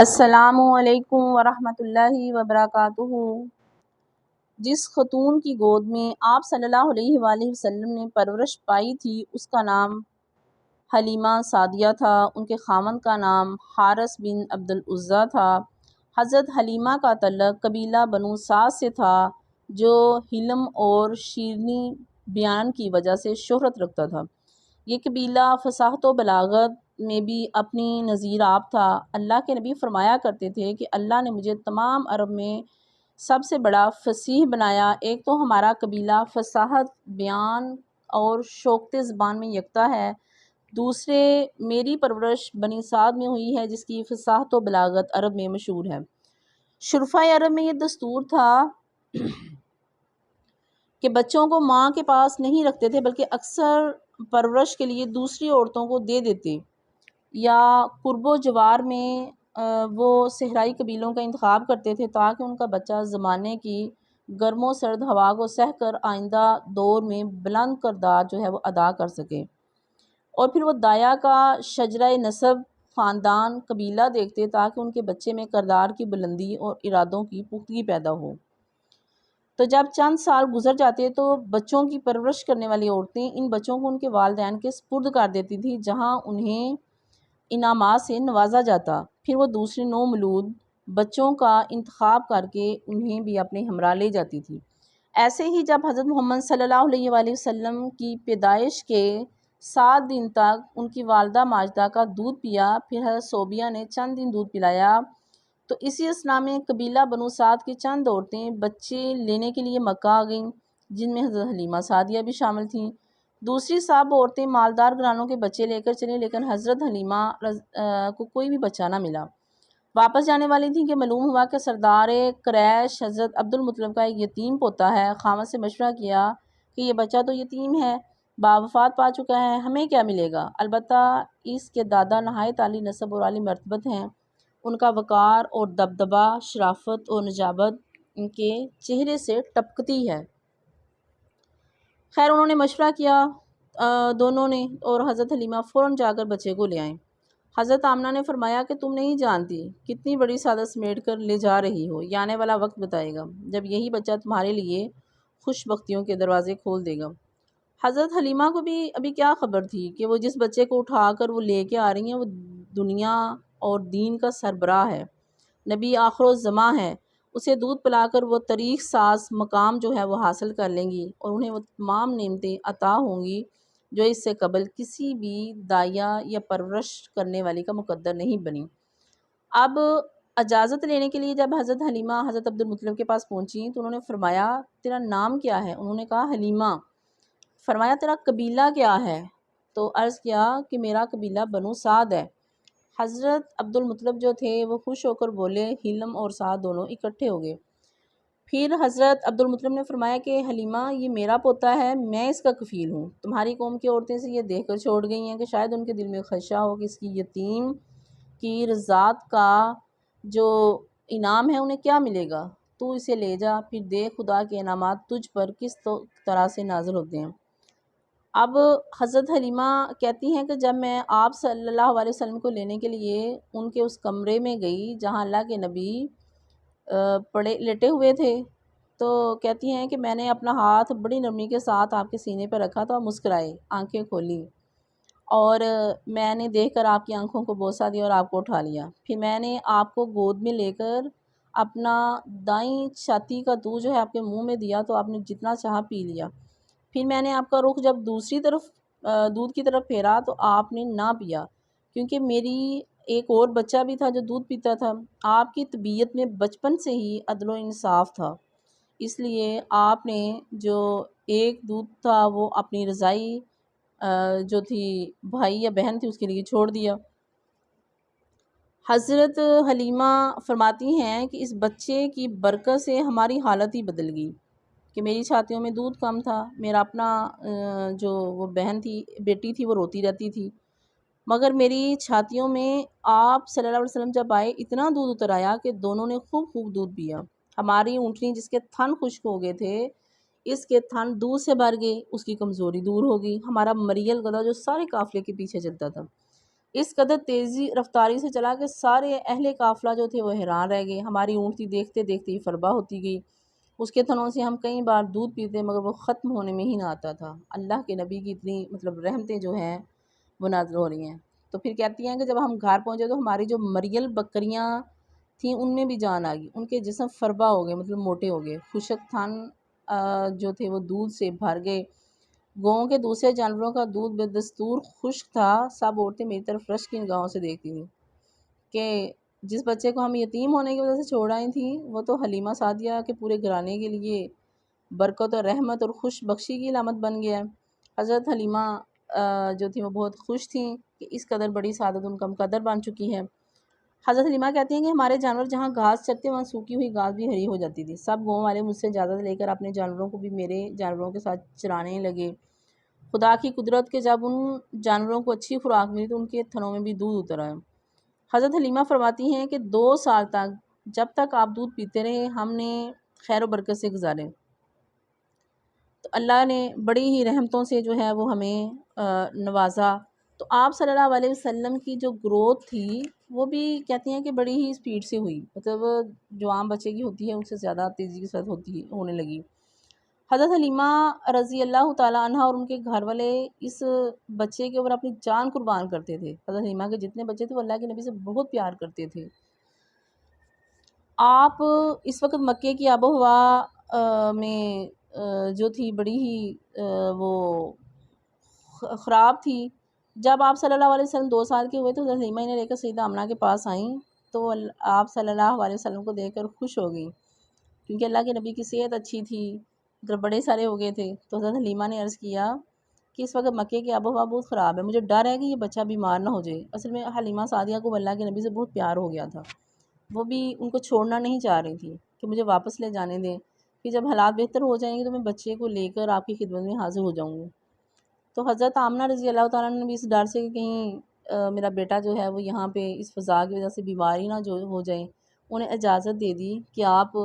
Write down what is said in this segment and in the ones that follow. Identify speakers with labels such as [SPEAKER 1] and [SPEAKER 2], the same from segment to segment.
[SPEAKER 1] السلام علیکم ورحمۃ اللہ وبرکاتہ۔ جس خاتون کی گود میں آپ صلی اللہ علیہ وآلہ وسلم نے پرورش پائی تھی اس کا نام حلیمہ سعدیہ تھا۔ ان کے خاوند کا نام حارث بن عبد العزیٰ تھا۔ حضرت حلیمہ کا تعلق قبیلہ بنو سعد سے تھا جو حلم اور شیرینی بیان کی وجہ سے شہرت رکھتا تھا۔ یہ قبیلہ فصاحت و بلاغت میں بھی اپنی نظیر آپ تھا۔ اللہ کے نبی فرمایا کرتے تھے کہ اللہ نے مجھے تمام عرب میں سب سے بڑا فصیح بنایا۔ ایک تو ہمارا قبیلہ فصاحت بیان اور شوکت زبان میں یکتا ہے، دوسرے میری پرورش بنی سعد میں ہوئی ہے جس کی فصاحت و بلاغت عرب میں مشہور ہے۔ شرفۂ عرب میں یہ دستور تھا کہ بچوں کو ماں کے پاس نہیں رکھتے تھے بلکہ اکثر پرورش کے لیے دوسری عورتوں کو دے دیتے، یا قرب و جوار میں وہ صحرائی قبیلوں کا انتخاب کرتے تھے تاکہ ان کا بچہ زمانے کی گرم و سرد ہوا کو سہ کر آئندہ دور میں بلند کردار جو ہے وہ ادا کر سکے، اور پھر وہ دایا کا شجرہ نسب خاندان قبیلہ دیکھتے تاکہ ان کے بچے میں کردار کی بلندی اور ارادوں کی پختگی پیدا ہو۔ تو جب چند سال گزر جاتے تو بچوں کی پرورش کرنے والی عورتیں ان بچوں کو ان کے والدین کے سپرد کر دیتی تھی جہاں انہیں انعامات سے نوازا جاتا، پھر وہ دوسرے نومولود بچوں کا انتخاب کر کے انہیں بھی اپنے ہمراہ لے جاتی تھی۔ ایسے ہی جب حضرت محمد صلی اللہ علیہ وآلہ وسلم کی پیدائش کے 7 دن تک ان کی والدہ ماجدہ کا دودھ پیا، پھر حضرت صوبیہ نے چند دن دودھ پلایا، تو اسی اثناء میں قبیلہ بنو سعد کی چند عورتیں بچے لینے کے لیے مکہ آ گئیں، جن میں حضرت حلیمہ سعدیہ بھی شامل تھیں۔ دوسری سب عورتیں مالدار گھرانوں کے بچے لے کر چلیں لیکن حضرت حلیمہ کو کوئی بھی بچہ نہ ملا۔ واپس جانے والی تھیں کہ معلوم ہوا کہ سردار قریش حضرت عبد المطلب کا ایک یتیم پوتا ہے۔ خاوند سے مشورہ کیا کہ یہ بچہ تو یتیم ہے، باوفات پا چکا ہے، ہمیں کیا ملے گا؟ البتہ اس کے دادا نہایت عالی نسب اور عالی مرتبت ہیں، ان کا وقار اور دبدبہ، شرافت اور نجابت ان کے چہرے سے ٹپکتی ہے۔ خیر انہوں نے مشورہ کیا دونوں نے، اور حضرت حلیمہ فوراً جا کر بچے کو لے آئیں۔ حضرت آمنہ نے فرمایا کہ تم نہیں جانتی کتنی بڑی سعادت سمیٹ کر لے جا رہی ہو، یہ آنے والا وقت بتائے گا جب یہی بچہ تمہارے لیے خوش بختیوں کے دروازے کھول دے گا۔ حضرت حلیمہ کو بھی ابھی کیا خبر تھی کہ وہ جس بچے کو اٹھا کر وہ لے کے آ رہی ہیں وہ دنیا اور دین کا سربراہ ہے، نبی آخر الزماں ہے، اسے دودھ پلا کر وہ تاریخ ساز مقام جو ہے وہ حاصل کر لیں گی اور انہیں وہ تمام نعمتیں عطا ہوں گی جو اس سے قبل کسی بھی داعیہ یا پرورش کرنے والی کا مقدر نہیں بنی۔ اب اجازت لینے کے لیے جب حضرت حلیمہ حضرت عبد المطلب کے پاس پہنچی تو انہوں نے فرمایا تیرا نام کیا ہے؟ انہوں نے کہا حلیمہ۔ فرمایا تیرا قبیلہ کیا ہے؟ تو عرض کیا کہ میرا قبیلہ بنو سعد ہے۔ حضرت عبد المطلب جو تھے وہ خوش ہو کر بولے، حلم اور سعد دونوں اکٹھے ہو گئے۔ پھر حضرت عبد المطلب نے فرمایا کہ حلیمہ یہ میرا پوتا ہے، میں اس کا کفیل ہوں، تمہاری قوم کی عورتیں سے یہ دیکھ کر چھوڑ گئی ہیں کہ شاید ان کے دل میں خدشہ ہو کہ اس کی یتیم کی رضاعت کا جو انعام ہے انہیں کیا ملے گا، تو اسے لے جا، پھر دیکھ خدا کے انعامات تجھ پر کس طرح سے نازل ہوتے ہیں۔ اب حضرت حلیمہ کہتی ہیں کہ جب میں آپ صلی اللہ علیہ وسلم کو لینے کے لیے ان کے اس کمرے میں گئی جہاں اللہ کے نبی پڑے لیٹے ہوئے تھے، تو کہتی ہیں کہ میں نے اپنا ہاتھ بڑی نرمی کے ساتھ آپ کے سینے پر رکھا تو آپ مسکرائے، آنکھیں کھولی، اور میں نے دیکھ کر آپ کی آنکھوں کو بوسہ دیا اور آپ کو اٹھا لیا، پھر میں نے آپ کو گود میں لے کر اپنا دائیں چھاتی کا دودھ جو ہے آپ کے منہ میں دیا تو آپ نے جتنا چاہا پی لیا، پھر میں نے آپ کا رخ جب دوسری طرف دودھ کی طرف پھیرا تو آپ نے نہ پیا، کیونکہ میری ایک اور بچہ بھی تھا جو دودھ پیتا تھا۔ آپ کی طبیعت میں بچپن سے ہی عدل و انصاف تھا، اس لیے آپ نے جو ایک دودھ تھا وہ اپنی رضائی جو تھی بھائی یا بہن تھی اس کے لیے چھوڑ دیا۔ حضرت حلیمہ فرماتی ہیں کہ اس بچے کی برکت سے ہماری حالت ہی بدل گئی کہ میری چھاتیوں میں دودھ کم تھا، میرا اپنا جو وہ بہن تھی بیٹی تھی وہ روتی رہتی تھی، مگر میری چھاتیوں میں آپ صلی اللہ علیہ وسلم جب آئے اتنا دودھ اتر آیا کہ دونوں نے خوب دودھ پیا۔ ہماری اونٹنی جس کے تھن خشک ہو گئے تھے اس کے تھن دودھ سے بھر گئے، اس کی کمزوری دور ہو گئی۔ ہمارا مریل گدھا جو سارے قافلے کے پیچھے چلتا تھا اس قدر تیزی رفتاری سے چلا کہ سارے اہل قافلہ جو تھے وہ حیران رہ گئے۔ ہماری اونٹنی دیکھتے دیکھتے ہی فربا ہوتی گئی، اس کے تھنوں سے ہم کئی بار دودھ پیتے مگر وہ ختم ہونے میں ہی نہ آتا تھا۔ اللہ کے نبی کی اتنی رحمتیں جو ہیں وہ نازل ہو رہی ہیں۔ تو پھر کہتی ہیں کہ جب ہم گھر پہنچے تو ہماری جو مریل بکریاں تھیں ان میں بھی جان آ گئی، ان کے جسم فربا ہو گئے، موٹے ہو گئے، خشک تھن جو تھے وہ دودھ سے بھر گئے۔ گاؤں کے دوسرے جانوروں کا دودھ بے دستور خشک تھا۔ سب عورتیں میری طرف رشک کی نگاہوں سے دیکھتی تھیں کہ جس بچے کو ہم یتیم ہونے کی وجہ سے چھوڑ آئی تھیں وہ تو حلیمہ سعدیہ کے پورے گھرانے کے لیے برکت اور رحمت اور خوش بخشی کی علامت بن گیا ہے۔ حضرت حلیمہ جو تھیں وہ بہت خوش تھیں کہ اس قدر بڑی سعادت ان کا مقدر بن چکی ہے۔ حضرت حلیمہ کہتی ہیں کہ ہمارے جانور جہاں گھاس چرتے وہاں سوکھی ہوئی گھاس بھی ہری ہو جاتی تھی۔ سب گاؤں والے مجھ سے اجازت لے کر اپنے جانوروں کو بھی میرے جانوروں کے ساتھ چرانے لگے۔ خدا کی قدرت کے جب ان جانوروں کو اچھی خوراک ملی تو ان کے تھنوں میں بھی دودھ اتر آیا۔ حضرت حلیمہ فرماتی ہیں کہ 2 سال تک جب تک آپ دودھ پیتے رہے ہم نے خیر و برکت سے گزارے، تو اللہ نے بڑی ہی رحمتوں سے جو ہے وہ ہمیں نوازا۔ تو آپ صلی اللہ علیہ وسلم کی جو گروتھ تھی وہ بھی کہتی ہیں کہ بڑی ہی سپیڈ سے ہوئی، جو عام بچے کی ہوتی ہے اس سے زیادہ تیزی کے ساتھ ہونے لگی۔ حضرت حلیمہ رضی اللہ تعالیٰ عنہ اور ان کے گھر والے اس بچے کے اوپر اپنی جان قربان کرتے تھے۔ حضرت حلیمہ کے جتنے بچے تھے وہ اللہ کے نبی سے بہت پیار کرتے تھے۔ آپ اس وقت مکے کی آب و ہوا میں جو تھی بڑی ہی وہ خراب تھی۔ جب آپ صلی اللہ علیہ وسلم 2 سال کے ہوئے تو حضرت حلیمہ انہیں لے کر سیدہ آمنہ کے پاس آئیں تو آپ صلی اللہ علیہ وسلم کو دیکھ کر خوش ہو گئیں، کیونکہ اللہ کے نبی کی صحت اچھی تھی، بڑے سارے ہو گئے تھے۔ تو حضرت حلیمہ نے عرض کیا کہ اس وقت مکے کی آب و ہوا بہت خراب ہے، مجھے ڈر ہے کہ یہ بچہ بیمار نہ ہو جائے۔ اصل میں حلیمہ سعدیہ کو اللہ کے نبی سے بہت پیار ہو گیا تھا، وہ بھی ان کو چھوڑنا نہیں چاہ رہی تھی کہ مجھے واپس لے جانے دیں، کہ جب حالات بہتر ہو جائیں گے تو میں بچے کو لے کر آپ کی خدمت میں حاضر ہو جاؤں گی۔ تو حضرت آمنہ رضی اللہ تعالیٰ نے بھی اس ڈر سے کہ کہیں میرا بیٹا جو ہے وہ یہاں پہ اس فضا کی وجہ سے بیماری نہ جو ہو جائیں، انہیں اجازت دے دی کہ آپ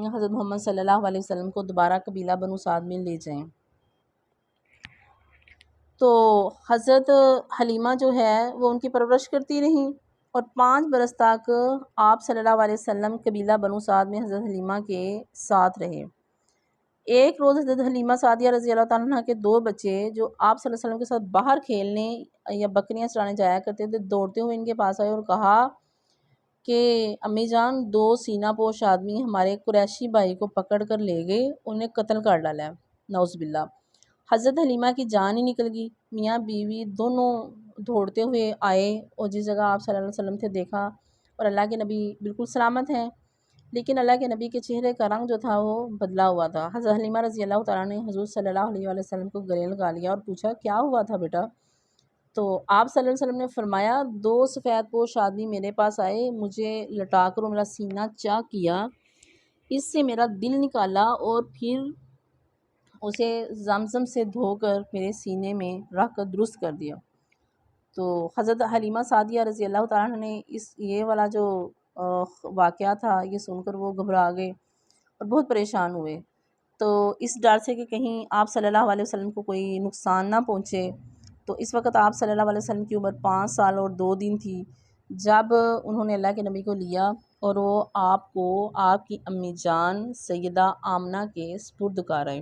[SPEAKER 1] حضرت محمد صلی اللہ علیہ وسلم کو دوبارہ قبیلہ بنو سعد میں لے جائیں۔ تو حضرت حلیمہ جو ہے وہ ان کی پرورش کرتی رہیں اور 5 برس تک آپ صلی اللہ علیہ وسلم قبیلہ بنو سعد میں حضرت حلیمہ کے ساتھ رہے۔ ایک روز حضرت حلیمہ سعدیہ رضی اللہ تعالیٰ عنہ کے 2 بچے جو آپ صلی اللہ علیہ وسلم کے ساتھ باہر کھیلنے یا بکریاں چرانے جایا کرتے تھے، دوڑتے ہوئے ان کے پاس آئے اور کہا کہ امی جان 2 سینہ پوش آدمی ہمارے قریشی بھائی کو پکڑ کر لے گئے، انہیں قتل کر ڈالا ہے، نعوذ باللہ۔ حضرت حلیمہ کی جان ہی نکل گئی۔ میاں بیوی دونوں دوڑتے ہوئے آئے اور جس جگہ آپ صلی اللہ علیہ وسلم تھے دیکھا اور اللہ کے نبی بالکل سلامت ہیں، لیکن اللہ کے نبی کے چہرے کا رنگ جو تھا وہ بدلا ہوا تھا۔ حضرت حلیمہ رضی اللہ تعالیٰ نے حضور صلی اللہ علیہ وسلم کو گلے لگا لیا اور پوچھا کیا ہوا تھا بیٹا؟ تو آپ صلی اللہ علیہ وسلم نے فرمایا 2 سفید پوش آدمی میرے پاس آئے، مجھے لٹا کر میرا سینہ چاک کیا، اس سے میرا دل نکالا اور پھر اسے زمزم سے دھو کر میرے سینے میں رکھ کر درست کر دیا۔ تو حضرت حلیمہ سعدیہ رضی اللہ تعالیٰ نے یہ والا جو واقعہ تھا یہ سن کر وہ گھبرا گئے اور بہت پریشان ہوئے۔ تو اس ڈر سے کہ کہیں آپ صلی اللہ علیہ وسلم کو کوئی نقصان نہ پہنچے، تو اس وقت آپ صلی اللہ علیہ وسلم کی عمر 5 سال اور 2 دن تھی جب انہوں نے اللہ کے نبی کو لیا اور وہ آپ کو آپ کی امی جان سیدہ آمنہ کے سپرد کر آئے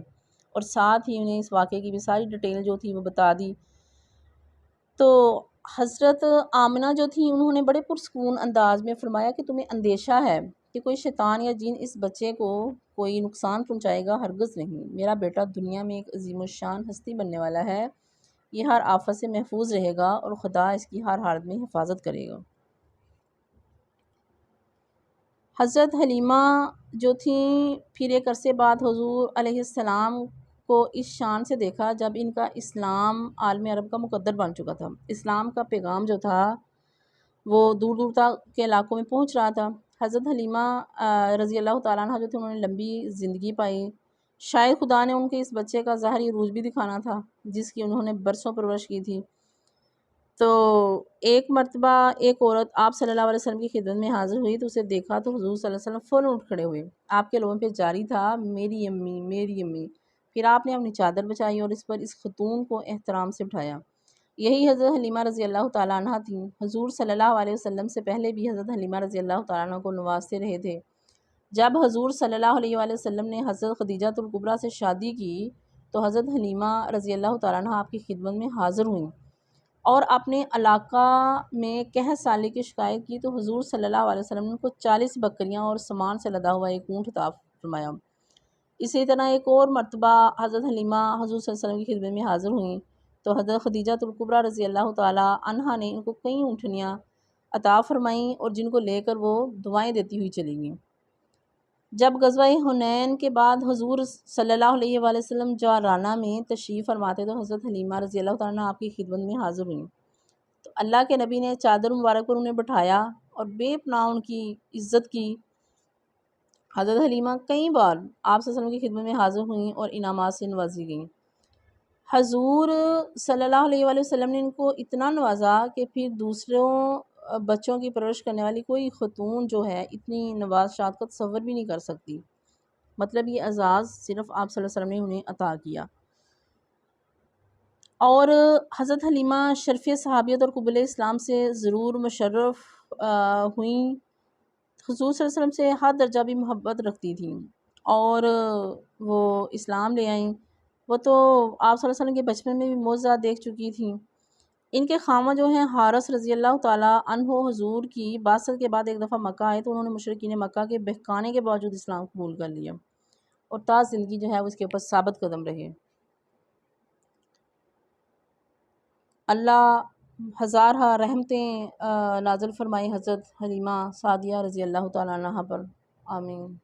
[SPEAKER 1] اور ساتھ ہی انہیں اس واقعے کی بھی ساری ڈیٹیل جو تھی وہ بتا دی۔ تو حضرت آمنہ جو تھیں انہوں نے بڑے پرسکون انداز میں فرمایا کہ تمہیں اندیشہ ہے کہ کوئی شیطان یا جن اس بچے کو کوئی نقصان پہنچائے گا، ہرگز نہیں، میرا بیٹا دنیا میں ایک عظیم الشان ہستی بننے والا ہے، یہ ہر آفت سے محفوظ رہے گا اور خدا اس کی ہر حالت میں حفاظت کرے گا۔ حضرت حلیمہ جو تھیں پھر ایک عرصے بعد حضور علیہ السلام کو اس شان سے دیکھا جب ان کا اسلام عالم عرب کا مقدر بن چکا تھا۔ اسلام کا پیغام جو تھا وہ دور دور تک کے علاقوں میں پہنچ رہا تھا۔ حضرت حلیمہ رضی اللہ تعالیٰ عنہ جو تھے انہوں نے لمبی زندگی پائی، شاید خدا نے ان کے اس بچے کا ظاہری عروج بھی دکھانا تھا جس کی انہوں نے برسوں پرورش کی تھی۔ تو ایک مرتبہ ایک عورت آپ صلی اللہ علیہ وسلم کی خدمت میں حاضر ہوئی تو اسے دیکھا تو حضور صلی اللہ علیہ وسلم فوراً اٹھ کھڑے ہوئے، آپ کے لبوں پہ جاری تھا میری امی۔ پھر آپ نے اپنی چادر بچائی اور اس پر اس خاتون کو احترام سے بٹھایا۔ یہی حضرت حلیمہ رضی اللہ تعالیٰ عنہ تھیں۔ حضور صلی اللہ علیہ وسلم سے پہلے بھی حضرت حلیمہ رضی اللہ تعالیٰ عنہ کو نوازتے رہے تھے۔ جب حضور صلی اللہ علیہ وآلہ وسلم نے حضرت خدیجہ الکبریٰ سے شادی کی تو حضرت حلیمہ رضی اللہ تعالیٰ عنہ آپ کی خدمت میں حاضر ہوئیں اور اپنے علاقہ میں قحط سالی کی شکایت کی تو حضور صلی اللہ علیہ وسلم نے ان کو 40 بکریاں اور سامان سے لدا ہوا ایک اونٹ عطا فرمایا۔ اسی طرح ایک اور مرتبہ حضرت حلیمہ حضور صلی اللہ علیہ وسلم کی خدمت میں حاضر ہوئیں تو حضرت خدیجہ الکبریٰ رضی اللہ تعالیٰ عنہا نے ان کو کئی اونٹنیاں عطا فرمائیں اور جن کو لے کر وہ دعائیں دیتی ہوئی چلی گئیں۔ جب غزوہ حنین کے بعد حضور صلی اللہ علیہ وآلہ وسلم جعرانہ میں تشریف فرماتے تو حضرت حلیمہ رضی اللہ تعالیٰ عنہ آپ کی خدمت میں حاضر ہوئیں تو اللہ کے نبی نے چادر مبارک پر انہیں بٹھایا اور بے پناہ ان کی عزت کی۔ حضرت حلیمہ کئی بار آپ صلی اللہ علیہ وسلم کی خدمت میں حاضر ہوئیں اور انعامات سے نوازی گئیں۔ حضور صلی اللہ علیہ وآلہ وسلم نے ان کو اتنا نوازا کہ پھر دوسروں بچوں کی پرورش کرنے والی کوئی خاتون جو ہے اتنی نوازشات کا تصور بھی نہیں کر سکتی۔ مطلب یہ اعزاز صرف آپ صلی اللہ علیہ وسلم نے انہیں عطا کیا۔ اور حضرت حلیمہ شرف صحابیت اور قبول اسلام سے ضرور مشرف ہوئیں۔ حضور صلی اللہ علیہ وسلم سے ہر درجہ بھی محبت رکھتی تھیں اور وہ اسلام لے آئیں۔ وہ تو آپ صلی اللہ علیہ وسلم کے بچپن میں بھی معجزات دیکھ چکی تھیں۔ ان کے خامہ جو ہیں حارث رضی اللہ تعالیٰ عنہ حضور کی بعثت کے بعد ایک دفعہ مکہ آئے تو انہوں نے مشرکین مکہ کے بہکانے کے باوجود اسلام قبول کر لیا اور تا زندگی جو ہے اس کے اوپر ثابت قدم رہے۔ اللہ ہزارہ رحمتیں نازل فرمائی حضرت حلیمہ سعدیہ رضی اللہ تعالیٰ عنہ پر، آمین۔